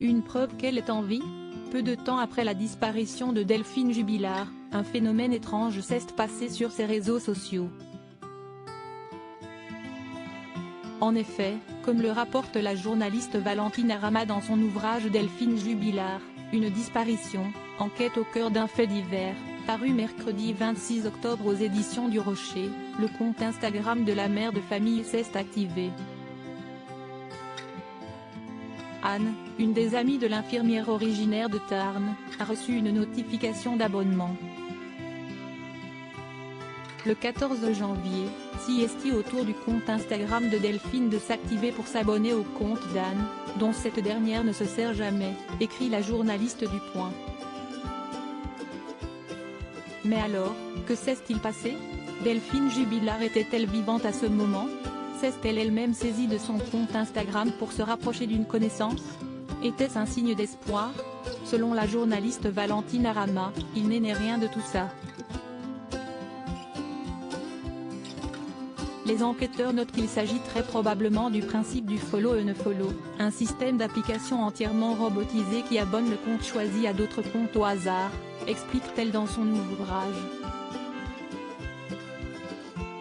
Une preuve qu'elle est en vie? Peu de temps après la disparition de Delphine Jubilard, un phénomène étrange s'est passé sur ses réseaux sociaux. En effet, comme le rapporte la journaliste Valentine Arama dans son ouvrage Delphine Jubilard, une disparition, enquête au cœur d'un fait divers, paru mercredi 26 octobre aux éditions du Rocher, le compte Instagram de la mère de famille s'est activé. Anne, une des amies de l'infirmière originaire de Tarn, a reçu une notification d'abonnement. Le 14 janvier, CST autour du compte Instagram de Delphine de s'activer pour s'abonner au compte d'Anne, dont cette dernière ne se sert jamais, écrit la journaliste du Point. Mais alors, que s'est-il passé? Delphine Jubilard était-elle vivante à ce moment? S'est-elle elle-même saisie de son compte Instagram pour se rapprocher d'une connaissance? Était-ce un signe d'espoir? Selon la journaliste Valentine Arama, il n'est né rien de tout ça. Les enquêteurs notent qu'il s'agit très probablement du principe du follow and follow, un système d'application entièrement robotisé qui abonne le compte choisi à d'autres comptes au hasard, explique-t-elle dans son ouvrage.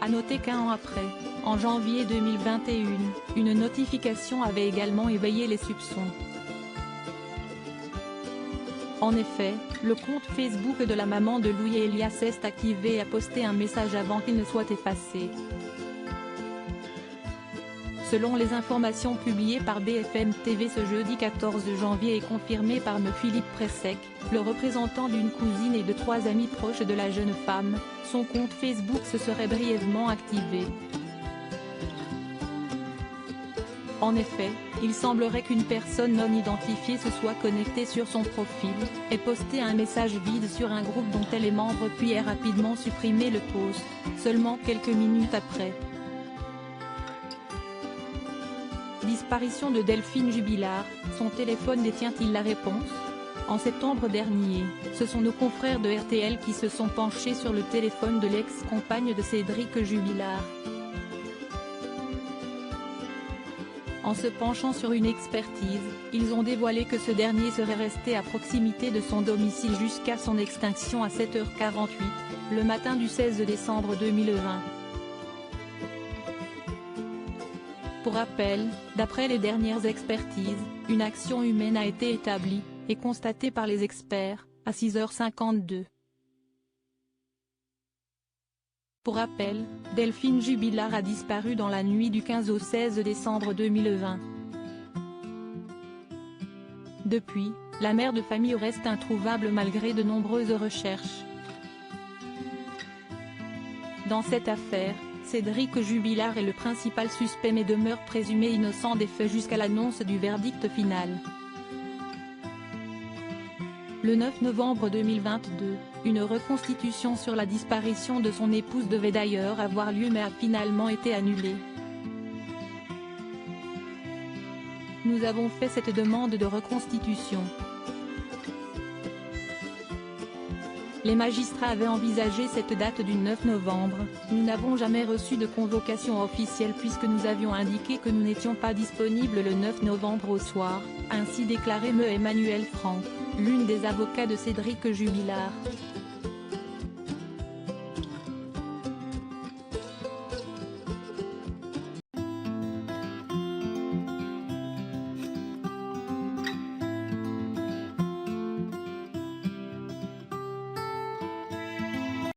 À noter qu'un an après, en janvier 2021, une notification avait également éveillé les soupçons. En effet, le compte Facebook de la maman de Louis Elias s'est activé et a posté un message avant qu'il ne soit effacé. Selon les informations publiées par BFM TV ce jeudi 14 janvier et confirmées par Philippe Pressec, le représentant d'une cousine et de 3 amis proches de la jeune femme, son compte Facebook se serait brièvement activé. En effet, il semblerait qu'une personne non identifiée se soit connectée sur son profil, ait posté un message vide sur un groupe dont elle est membre puis ait rapidement supprimé le post, seulement quelques minutes après. Disparition de Delphine Jubilard, son téléphone détient-il la réponse? En septembre dernier, ce sont nos confrères de RTL qui se sont penchés sur le téléphone de l'ex-compagne de Cédric Jubilard. En se penchant sur une expertise, ils ont dévoilé que ce dernier serait resté à proximité de son domicile jusqu'à son extinction à 7h48, le matin du 16 décembre 2020. Pour rappel, d'après les dernières expertises, une action humaine a été établie, et constatée par les experts, à 6h52. Pour rappel, Delphine Jubilard a disparu dans la nuit du 15 au 16 décembre 2020. Depuis, la mère de famille reste introuvable malgré de nombreuses recherches. Dans cette affaire, Cédric Jubilard est le principal suspect mais demeure présumé innocent des faits jusqu'à l'annonce du verdict final. Le 9 novembre 2022, une reconstitution sur la disparition de son épouse devait d'ailleurs avoir lieu mais a finalement été annulée. Nous avons fait cette demande de reconstitution. Les magistrats avaient envisagé cette date du 9 novembre, nous n'avons jamais reçu de convocation officielle puisque nous avions indiqué que nous n'étions pas disponibles le 9 novembre au soir, a ainsi déclaré Me Emmanuel Franck, l'une des avocats de Cédric Jubilard.